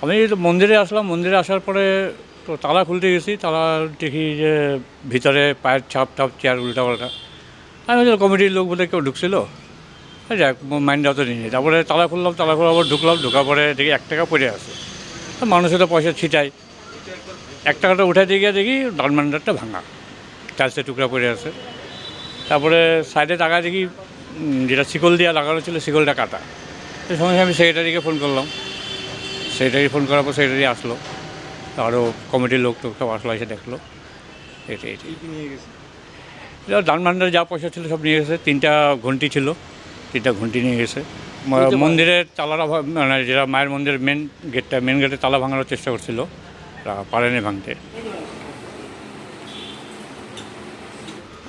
আমি তো মন্দিরে আসলাম, মন্দিরে আসার পরে তো তালা খুলতে গেছি, তালা দেখি যে ভিতরে পায়ের ছাপ টাপ, চেয়ার উল্টাপাল্টা। আমি বলছি কমিটির লোক বোধহয় কেউ ঢুকছিল, যাক মাইন্ডে অত নিয়ে। তারপরে তালা খুললাম, তালা খোলার পর ঢুকলাম, ঢোকার পরে দেখি 1 টাকা পড়ে আছে। মানুষের তো পয়সা ছিটাই, 1 টাকাটা উঠে দিয়ে গিয়ে দেখি ডানমান্ডারটা ভাঙা, টাইলসের টুকরা পড়ে আছে। তারপরে সাইডে টাকা দেখি যেটা শিকল দিয়ে লাগানো ছিল, শিকলটা কাটা। সেই সময় আমি সেক্রেটারিকে ফোন করলাম, সেক্রেটারি ফোন করার পর সেক্রেটারি আসলো, আরও কমিটির লোক টোক সব আসলো, এসে দেখলো। এটাই ডানমান্ডার যা পয়সা ছিল সব নিয়ে গেছে। 3টা ঘন্টি ছিল, 3টা ঘন্টি নিয়ে গেছে। মন্দিরের তালাটা মানে যেটা মায়ের মন্দিরের মেন গেটে তালা ভাঙানোর চেষ্টা করছিল, পারেনি ভাঙতে।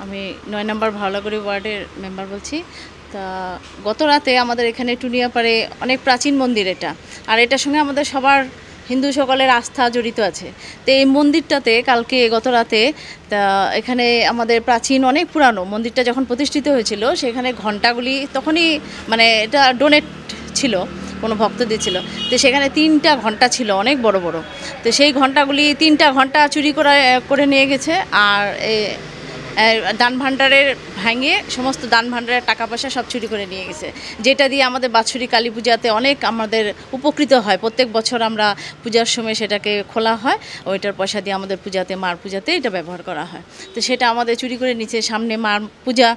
আমি 9 নম্বর ভাওলাগুড়ি ওয়ার্ডের মেম্বার বলছি। তা গত রাতে আমাদের এখানে টুনিয়াপাড়ে অনেক প্রাচীন মন্দির এটা, আর এটার সঙ্গে আমাদের সবার হিন্দু সকলের আস্থা জড়িত আছে। তো এই মন্দিরটাতে কালকে গত রাতে তা এখানে আমাদের প্রাচীন অনেক পুরানো মন্দিরটা যখন প্রতিষ্ঠিত হয়েছিল, সেখানে ঘণ্টাগুলি তখনই মানে এটা ডোনেট ছিল, কোনো ভক্ত দিয়েছিল। তো সেখানে 3টা ঘণ্টা ছিল, অনেক বড় বড়। তো সেই ঘণ্টাগুলি 3টা ঘণ্টা চুরি করে নিয়ে গেছে। আর দান ভাণ্ডারের ভেঙে সমস্ত দান ভাণ্ডারের টাকা পয়সা সব চুরি করে নিয়ে গেছে, যেটা দিয়ে আমাদের বাৎসরিক কালী পূজাতে অনেক আমাদের উপকৃত হয়। প্রত্যেক বছর আমরা পূজার সময় সেটাকে খোলা হয়, ওইটার পয়সা দিয়ে আমাদের পূজাতে, মার পূজাতে এটা ব্যবহার করা হয়। তো সেটা আমাদের চুরি করে নিচ্ছে, সামনে মার পূজা।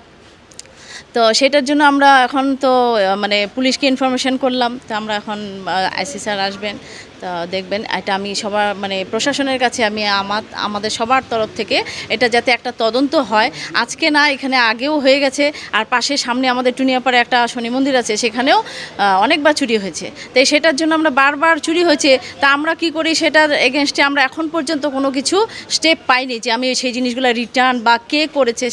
তো সেটার জন্য আমরা এখন তো মানে পুলিশকে ইনফরমেশন করলাম। তো আমরা এখন আইসি স্যার আসবেন, তা দেখবেন। এটা আমি সবার মানে প্রশাসনের কাছে আমি আমাদের সবার তরফ থেকে এটা যাতে একটা তদন্ত হয়। আজকে না, এখানে আগেও হয়ে গেছে। আর পাশে সামনে আমাদের টুনিয়াপাড়ে একটা শনি মন্দির আছে, সেখানেও অনেকবার চুরি হয়েছে। তাই সেটার জন্য আমরা বারবার চুরি হয়েছে, তা আমরা কি করি, সেটার এগেনস্টে আমরা এখন পর্যন্ত কোনো কিছু স্টেপ পাইনি যে আমি সেই জিনিসগুলো রিটার্ন বা কে করেছে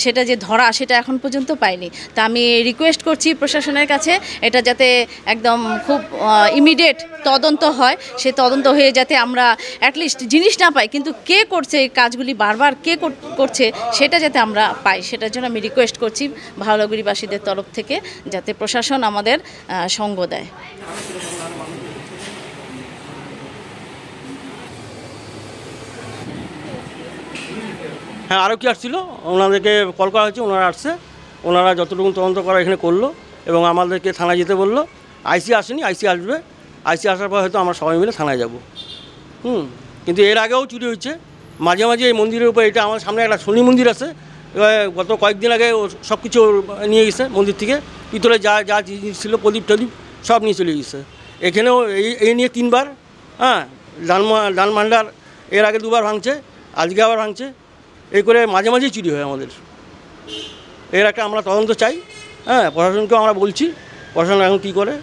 সেটা যে ধরা, সেটা এখন পর্যন্ত পাইনি। তা আমি রিকোয়েস্ট করছি প্রশাসনের কাছে এটা যাতে একদম খুব ইমিডিয়েট তদন্ত হয়। সে তদন্ত হয়ে যাতে আমরা অ্যাটলিস্ট জিনিস না পাই, কিন্তু কে করছে এই কাজগুলি, বারবার কে করছে সেটা যাতে আমরা পাই। সেটার জন্য আমি রিকোয়েস্ট করছি ভাওলাগুড়িবাসীদের তরফ থেকে যাতে প্রশাসন আমাদের সঙ্গ দেয়। হ্যাঁ, আরও কি আসছিল, ওনাদেরকে কল করা হয়েছে, ওনারা আসছে, ওনারা যতটুকু তদন্ত করা এখানে করলো এবং আমাদেরকে থানায় যেতে বললো। আইসি আসেনি, আইসি আসবে। আইসি আসার পর হয়তো আমরা সবাই মিলে থানায় যাব। কিন্তু এর আগেও চুরি হচ্ছে মাঝে মাঝে এই মন্দিরের উপর। এটা আমার সামনে একটা শনি মন্দির আছে, গত কয়েকদিন আগে সব কিছু নিয়ে গেছে মন্দির থেকে, পিতলে যা যা জিনিস ছিল, প্রদীপ টদীপ সব নিয়ে চলে গেছে। এখানেও এই নিয়ে 3বার, দান ভাণ্ডার এর আগে 2বার ভাঙছে, আজকে আবার ভাঙছে। এই করে মাঝে মাঝেই চুরি হয় আমাদের। এর একটা আমরা তদন্ত চাই। প্রশাসনকেও আমরা বলছি, প্রশাসন এখন কী করে।